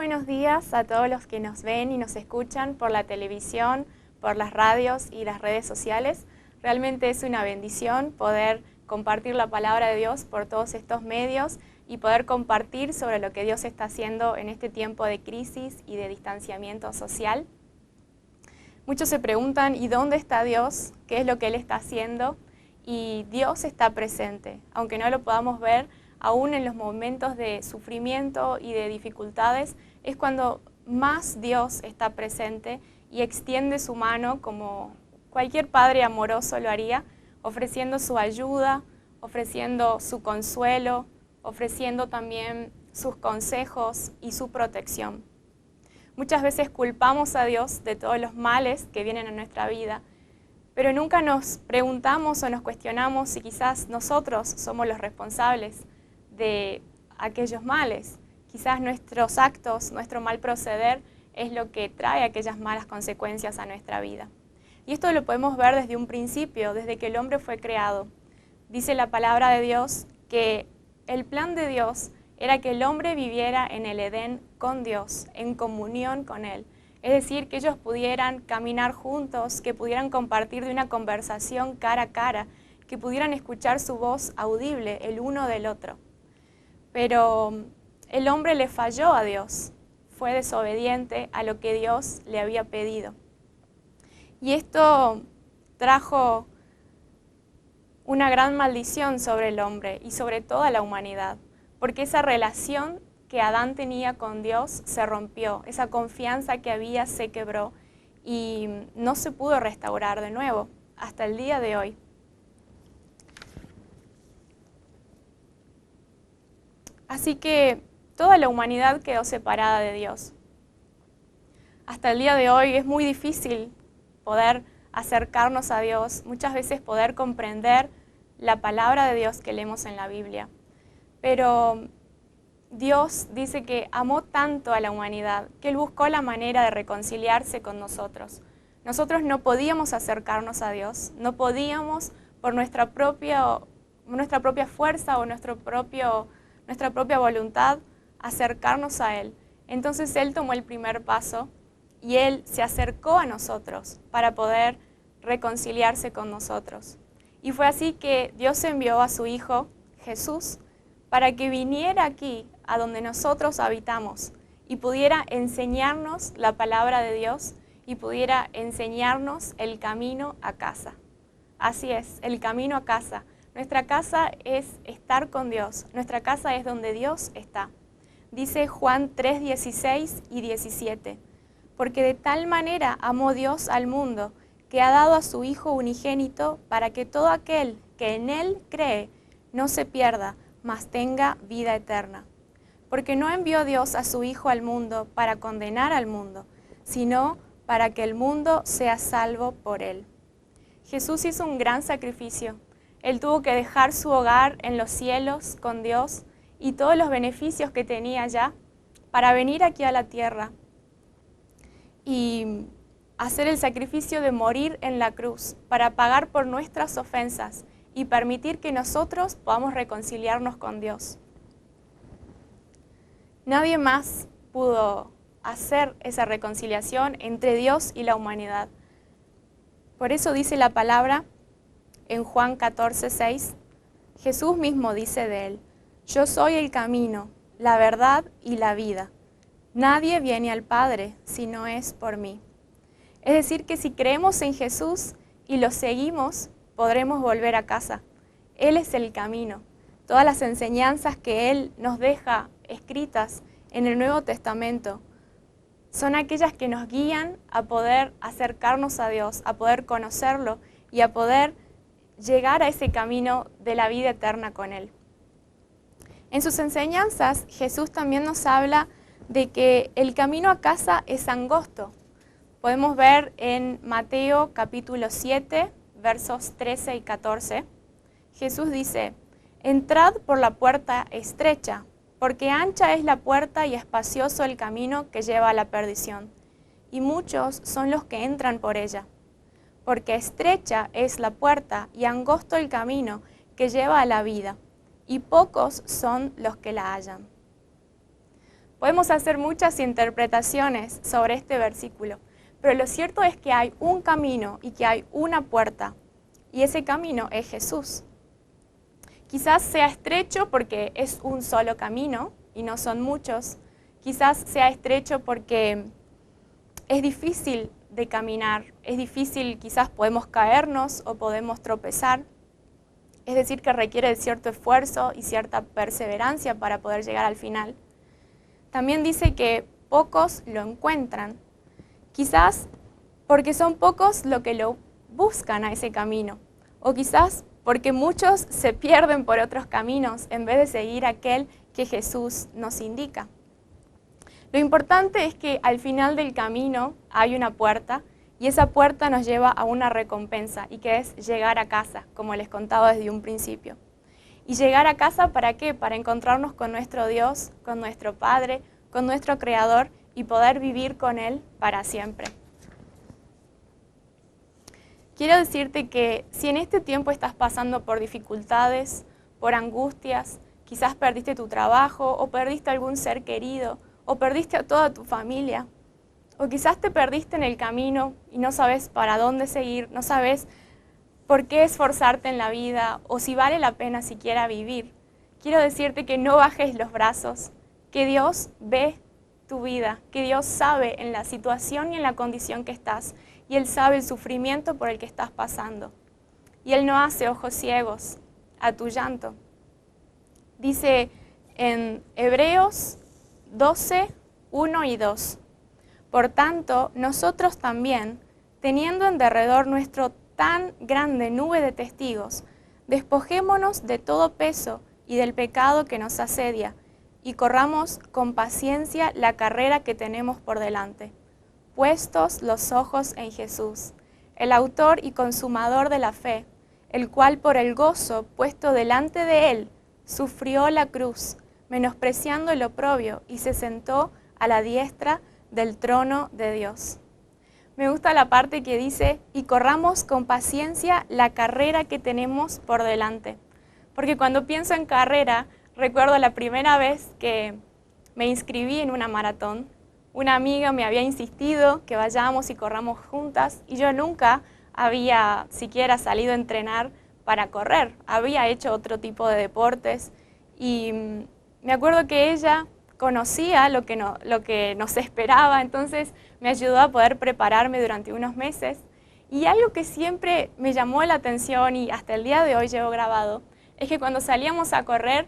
buenos días a todos los que nos ven y nos escuchan por la televisión, por las radios y las redes sociales. Realmente es una bendición poder compartir la palabra de Dios por todos estos medios y poder compartir sobre lo que Dios está haciendo en este tiempo de crisis y de distanciamiento social. Muchos se preguntan, ¿y dónde está Dios? ¿Qué es lo que Él está haciendo? Y Dios está presente, aunque no lo podamos ver, aún en los momentos de sufrimiento y de dificultades, es cuando más Dios está presente y extiende su mano como cualquier padre amoroso lo haría, ofreciendo su ayuda, ofreciendo su consuelo, ofreciendo también sus consejos y su protección. Muchas veces culpamos a Dios de todos los males que vienen a nuestra vida, pero nunca nos preguntamos o nos cuestionamos si quizás nosotros somos los responsables de aquellos males. Quizás nuestros actos, nuestro mal proceder es lo que trae aquellas malas consecuencias a nuestra vida. Y esto lo podemos ver desde un principio, desde que el hombre fue creado. Dice la palabra de Dios que el plan de Dios era que el hombre viviera en el Edén con Dios, en comunión con Él. Es decir, que ellos pudieran caminar juntos, que pudieran compartir de una conversación cara a cara, que pudieran escuchar su voz audible el uno del otro. Pero el hombre le falló a Dios, fue desobediente a lo que Dios le había pedido. Y esto trajo una gran maldición sobre el hombre y sobre toda la humanidad, porque esa relación que Adán tenía con Dios se rompió, esa confianza que había se quebró y no se pudo restaurar de nuevo hasta el día de hoy. Así que toda la humanidad quedó separada de Dios. Hasta el día de hoy es muy difícil poder acercarnos a Dios, muchas veces poder comprender la palabra de Dios que leemos en la Biblia. Pero Dios dice que amó tanto a la humanidad que Él buscó la manera de reconciliarse con nosotros. Nosotros no podíamos acercarnos a Dios, no podíamos por nuestra propia fuerza o nuestra propia voluntad acercarnos a Él. Entonces Él tomó el primer paso y Él se acercó a nosotros para poder reconciliarse con nosotros. Y fue así que Dios envió a su Hijo, Jesús, para que viniera aquí, a donde nosotros habitamos, y pudiera enseñarnos la palabra de Dios y pudiera enseñarnos el camino a casa. Así es, el camino a casa. Nuestra casa es estar con Dios, nuestra casa es donde Dios está. Dice Juan 3:16 y 17, porque de tal manera amó Dios al mundo, que ha dado a su Hijo unigénito para que todo aquel que en Él cree no se pierda, mas tenga vida eterna. Porque no envió Dios a su Hijo al mundo para condenar al mundo, sino para que el mundo sea salvo por Él. Jesús hizo un gran sacrificio. Él tuvo que dejar su hogar en los cielos con Dios y todos los beneficios que tenía allá para venir aquí a la tierra y hacer el sacrificio de morir en la cruz para pagar por nuestras ofensas y permitir que nosotros podamos reconciliarnos con Dios. Nadie más pudo hacer esa reconciliación entre Dios y la humanidad. Por eso dice la palabra en Juan 14:6, Jesús mismo dice de Él, yo soy el camino, la verdad y la vida. Nadie viene al Padre si no es por mí. Es decir, que si creemos en Jesús y lo seguimos, podremos volver a casa. Él es el camino. Todas las enseñanzas que Él nos deja escritas en el Nuevo Testamento son aquellas que nos guían a poder acercarnos a Dios, a poder conocerlo y a poder llegar a ese camino de la vida eterna con Él. En sus enseñanzas, Jesús también nos habla de que el camino a casa es angosto. Podemos ver en Mateo capítulo 7, versos 13 y 14. Jesús dice, entrad por la puerta estrecha, porque ancha es la puerta y espacioso el camino que lleva a la perdición, y muchos son los que entran por ella. Porque estrecha es la puerta y angosto el camino que lleva a la vida, y pocos son los que la hallan. Podemos hacer muchas interpretaciones sobre este versículo, pero lo cierto es que hay un camino y que hay una puerta, y ese camino es Jesús. Quizás sea estrecho porque es un solo camino y no son muchos. Quizás sea estrecho porque es difícil de caminar, es difícil, quizás podemos caernos o podemos tropezar. Es decir, que requiere de cierto esfuerzo y cierta perseverancia para poder llegar al final. También dice que pocos lo encuentran, quizás porque son pocos los que lo buscan a ese camino, o quizás porque muchos se pierden por otros caminos en vez de seguir aquel que Jesús nos indica. Lo importante es que al final del camino hay una puerta y esa puerta nos lleva a una recompensa y que es llegar a casa, como les contaba desde un principio. ¿Y llegar a casa para qué? Para encontrarnos con nuestro Dios, con nuestro Padre, con nuestro Creador y poder vivir con Él para siempre. Quiero decirte que si en este tiempo estás pasando por dificultades, por angustias, quizás perdiste tu trabajo o perdiste algún ser querido o perdiste a toda tu familia, o quizás te perdiste en el camino y no sabes para dónde seguir, no sabes por qué esforzarte en la vida o si vale la pena siquiera vivir. Quiero decirte que no bajes los brazos, que Dios ve tu vida, que Dios sabe en la situación y en la condición que estás y Él sabe el sufrimiento por el que estás pasando. Y Él no hace ojos ciegos a tu llanto. Dice en Hebreos 12, 1 y 2. Por tanto, nosotros también, teniendo en derredor nuestro tan grande nube de testigos, despojémonos de todo peso y del pecado que nos asedia, y corramos con paciencia la carrera que tenemos por delante, puestos los ojos en Jesús, el autor y consumador de la fe, el cual por el gozo puesto delante de él sufrió la cruz, menospreciando el oprobio, y se sentó a la diestra del trono de Dios. Me gusta la parte que dice, y corramos con paciencia la carrera que tenemos por delante. Porque cuando pienso en carrera, recuerdo la primera vez que me inscribí en una maratón. Una amiga me había insistido que vayamos y corramos juntas, y yo nunca había siquiera salido a entrenar para correr. Había hecho otro tipo de deportes, y me acuerdo que ella conocía lo que nos esperaba, entonces me ayudó a poder prepararme durante unos meses. Y algo que siempre me llamó la atención y hasta el día de hoy llevo grabado, es que cuando salíamos a correr,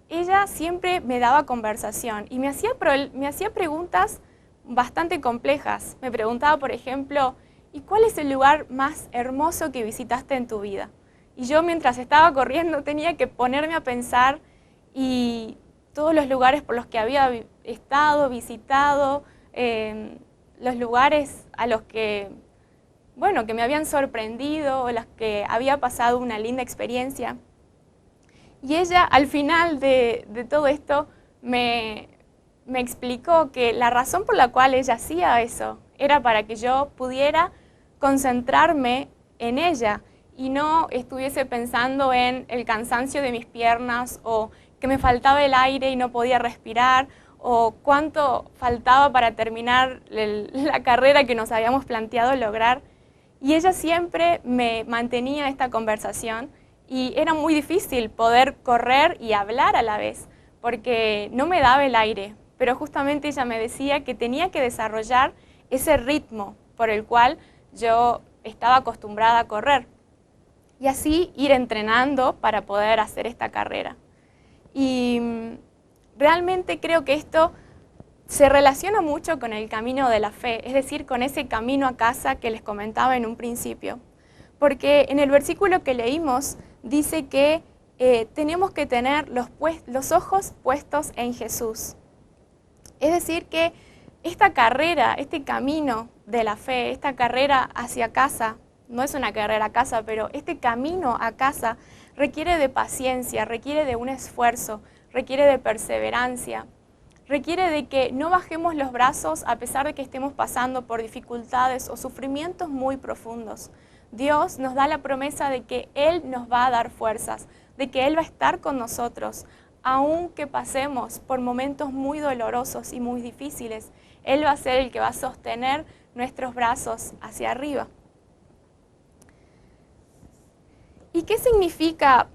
ella siempre me daba conversación y me hacía preguntas bastante complejas. Me preguntaba, por ejemplo, ¿y cuál es el lugar más hermoso que visitaste en tu vida? Y yo mientras estaba corriendo tenía que ponerme a pensar y todos los lugares por los que había estado, visitado, los lugares a los que me habían sorprendido o los que había pasado una linda experiencia. Y ella al final de todo esto me explicó que la razón por la cual ella hacía eso era para que yo pudiera concentrarme en ella y no estuviese pensando en el cansancio de mis piernas o que me faltaba el aire y no podía respirar, o cuánto faltaba para terminar la carrera que nos habíamos planteado lograr. Y ella siempre me mantenía esta conversación y era muy difícil poder correr y hablar a la vez, porque no me daba el aire, pero justamente ella me decía que tenía que desarrollar ese ritmo por el cual yo estaba acostumbrada a correr y así ir entrenando para poder hacer esta carrera. Y realmente creo que esto se relaciona mucho con el camino de la fe, es decir, con ese camino a casa que les comentaba en un principio. Porque en el versículo que leímos dice que tenemos que tener los ojos puestos en Jesús. Es decir, que esta carrera, este camino de la fe, esta carrera hacia casa, no es una carrera a casa, pero este camino a casa requiere de paciencia, requiere de un esfuerzo, requiere de perseverancia, requiere de que no bajemos los brazos a pesar de que estemos pasando por dificultades o sufrimientos muy profundos. Dios nos da la promesa de que Él nos va a dar fuerzas, de que Él va a estar con nosotros, aunque pasemos por momentos muy dolorosos y muy difíciles, Él va a ser el que va a sostener nuestros brazos hacia arriba. ¿Y qué significa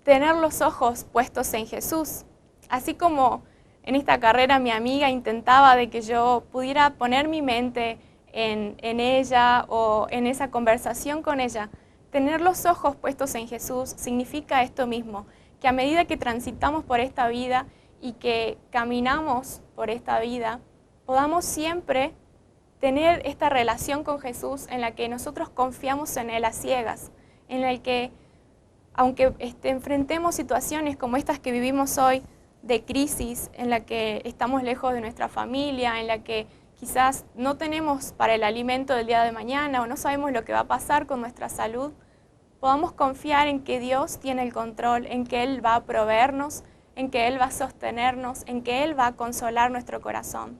tener los ojos puestos en Jesús? Así como en esta carrera mi amiga intentaba de que yo pudiera poner mi mente en ella o en esa conversación con ella, tener los ojos puestos en Jesús significa esto mismo, que a medida que transitamos por esta vida y que caminamos por esta vida, podamos siempre tener esta relación con Jesús en la que nosotros confiamos en Él a ciegas, en el que, aunque enfrentemos situaciones como estas que vivimos hoy, de crisis, en la que estamos lejos de nuestra familia, en la que quizás no tenemos para el alimento del día de mañana o no sabemos lo que va a pasar con nuestra salud, podamos confiar en que Dios tiene el control, en que Él va a proveernos, en que Él va a sostenernos, en que Él va a consolar nuestro corazón.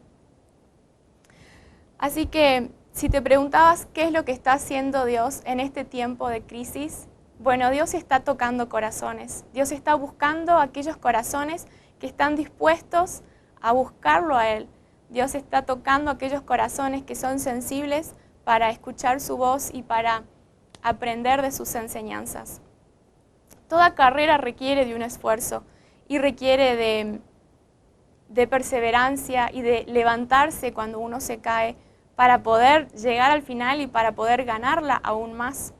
Así que si te preguntabas qué es lo que está haciendo Dios en este tiempo de crisis, bueno, Dios está tocando corazones. Dios está buscando aquellos corazones que están dispuestos a buscarlo a Él. Dios está tocando aquellos corazones que son sensibles para escuchar su voz y para aprender de sus enseñanzas. Toda carrera requiere de un esfuerzo y requiere de perseverancia y de levantarse cuando uno se cae para poder llegar al final y para poder ganarla aún más.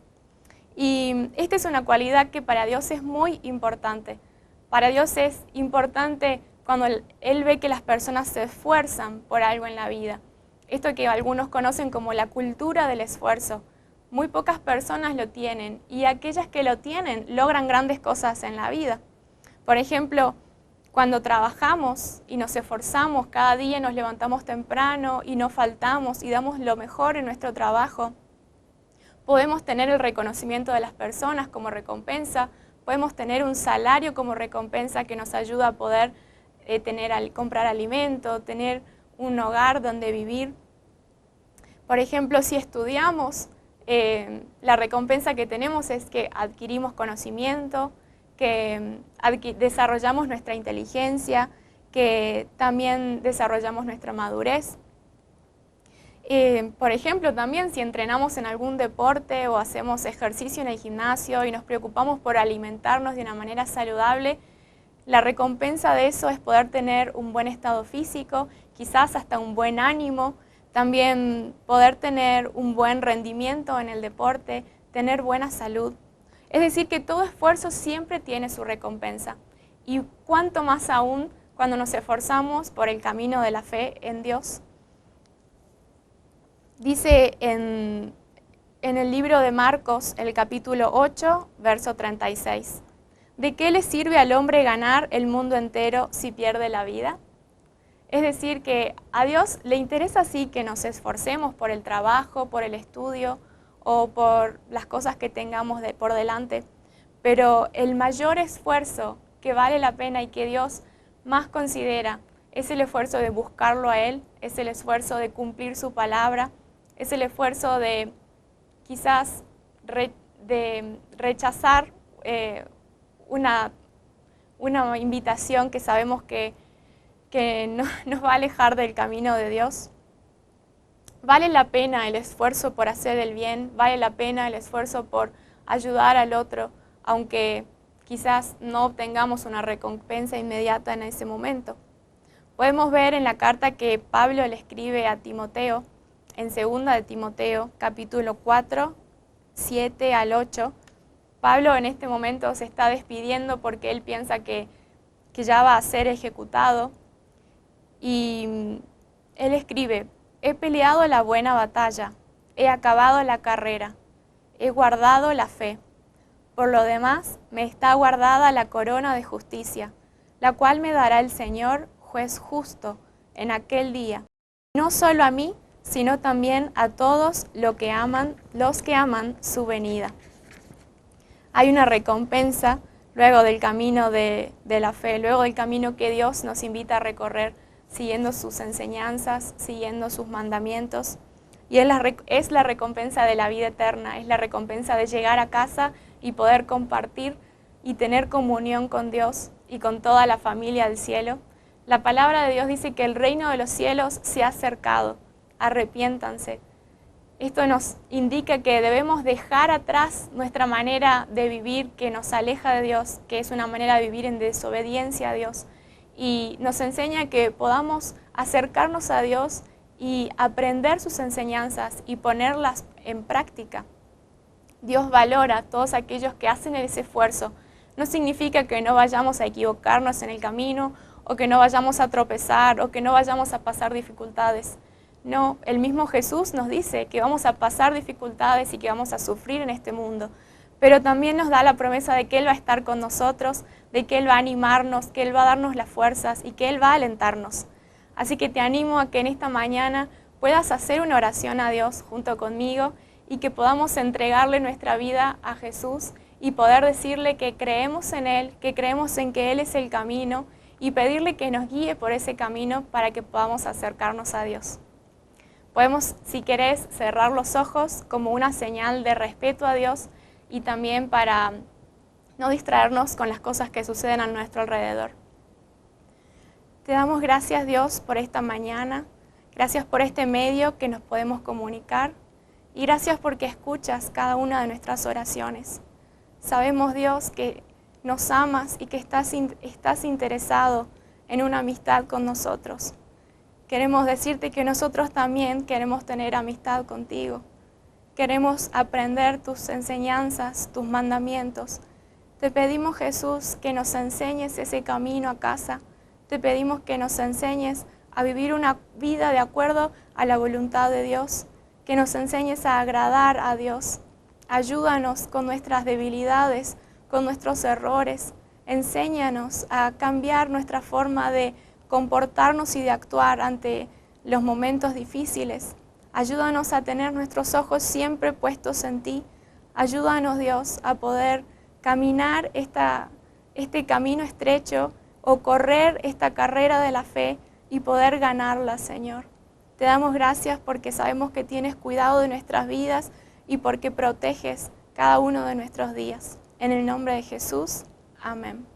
Y esta es una cualidad que para Dios es muy importante. Para Dios es importante cuando Él ve que las personas se esfuerzan por algo en la vida. Esto que algunos conocen como la cultura del esfuerzo. Muy pocas personas lo tienen y aquellas que lo tienen logran grandes cosas en la vida. Por ejemplo, cuando trabajamos y nos esforzamos, cada día nos levantamos temprano y no faltamos y damos lo mejor en nuestro trabajo, podemos tener el reconocimiento de las personas como recompensa, podemos tener un salario como recompensa que nos ayuda a poder comprar alimento, tener un hogar donde vivir. Por ejemplo, si estudiamos, la recompensa que tenemos es que adquirimos conocimiento, que desarrollamos nuestra inteligencia, que también desarrollamos nuestra madurez. Por ejemplo, también si entrenamos en algún deporte o hacemos ejercicio en el gimnasio y nos preocupamos por alimentarnos de una manera saludable, la recompensa de eso es poder tener un buen estado físico, quizás hasta un buen ánimo, también poder tener un buen rendimiento en el deporte, tener buena salud. Es decir, que todo esfuerzo siempre tiene su recompensa. Y cuánto más aún cuando nos esforzamos por el camino de la fe en Dios. Dice en el libro de Marcos, el capítulo 8, verso 36, ¿de qué le sirve al hombre ganar el mundo entero si pierde la vida? Es decir, que a Dios le interesa sí que nos esforcemos por el trabajo, por el estudio o por las cosas que tengamos por delante, pero el mayor esfuerzo que vale la pena y que Dios más considera es el esfuerzo de buscarlo a Él, es el esfuerzo de cumplir su palabra, es el esfuerzo de quizás de rechazar una invitación que sabemos que no, nos va a alejar del camino de Dios. Vale la pena el esfuerzo por hacer el bien, vale la pena el esfuerzo por ayudar al otro, aunque quizás no obtengamos una recompensa inmediata en ese momento. Podemos ver en la carta que Pablo le escribe a Timoteo, en 2 de Timoteo, capítulo 4, 7 al 8, Pablo en este momento se está despidiendo porque él piensa que ya va a ser ejecutado. Y él escribe, he peleado la buena batalla, he acabado la carrera, he guardado la fe. Por lo demás, me está guardada la corona de justicia, la cual me dará el Señor, juez justo, en aquel día. No solo a mí, sino también a todos los que aman su venida. Hay una recompensa luego del camino de la fe, luego del camino que Dios nos invita a recorrer, siguiendo sus enseñanzas, siguiendo sus mandamientos. Y es la recompensa de la vida eterna, es la recompensa de llegar a casa y poder compartir y tener comunión con Dios y con toda la familia del cielo. La palabra de Dios dice que el reino de los cielos se ha acercado. Arrepiéntanse. Esto nos indica que debemos dejar atrás nuestra manera de vivir que nos aleja de Dios, que es una manera de vivir en desobediencia a Dios. Y nos enseña que podamos acercarnos a Dios y aprender sus enseñanzas y ponerlas en práctica. Dios valora a todos aquellos que hacen ese esfuerzo. No significa que no vayamos a equivocarnos en el camino, o que no vayamos a tropezar, o que no vayamos a pasar dificultades. No, el mismo Jesús nos dice que vamos a pasar dificultades y que vamos a sufrir en este mundo, pero también nos da la promesa de que Él va a estar con nosotros, de que Él va a animarnos, que Él va a darnos las fuerzas y que Él va a alentarnos. Así que te animo a que en esta mañana puedas hacer una oración a Dios junto conmigo y que podamos entregarle nuestra vida a Jesús y poder decirle que creemos en Él, que creemos en que Él es el camino y pedirle que nos guíe por ese camino para que podamos acercarnos a Dios. Podemos, si querés, cerrar los ojos como una señal de respeto a Dios y también para no distraernos con las cosas que suceden a nuestro alrededor. Te damos gracias, Dios, por esta mañana. Gracias por este medio que nos podemos comunicar. Y gracias porque escuchas cada una de nuestras oraciones. Sabemos, Dios, que nos amas y que estás interesado en una amistad con nosotros. Queremos decirte que nosotros también queremos tener amistad contigo. Queremos aprender tus enseñanzas, tus mandamientos. Te pedimos, Jesús, que nos enseñes ese camino a casa. Te pedimos que nos enseñes a vivir una vida de acuerdo a la voluntad de Dios, que nos enseñes a agradar a Dios. Ayúdanos con nuestras debilidades, con nuestros errores. Enséñanos a cambiar nuestra forma de comportarnos y de actuar ante los momentos difíciles. Ayúdanos a tener nuestros ojos siempre puestos en ti. Ayúdanos, Dios, a poder caminar este camino estrecho o correr esta carrera de la fe y poder ganarla, Señor. Te damos gracias porque sabemos que tienes cuidado de nuestras vidas y porque proteges cada uno de nuestros días. En el nombre de Jesús, amén.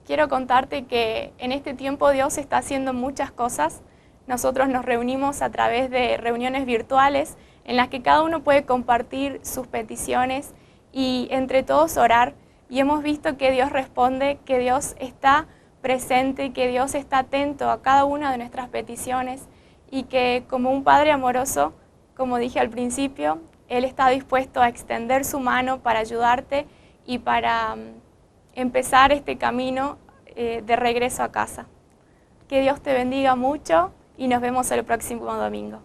Quiero contarte que en este tiempo Dios está haciendo muchas cosas. Nosotros nos reunimos a través de reuniones virtuales en las que cada uno puede compartir sus peticiones y entre todos orar. Y hemos visto que Dios responde, que Dios está presente, que Dios está atento a cada una de nuestras peticiones y que como un Padre amoroso, como dije al principio, Él está dispuesto a extender su mano para ayudarte y para empezar este camino de regreso a casa. Que Dios te bendiga mucho y nos vemos el próximo domingo.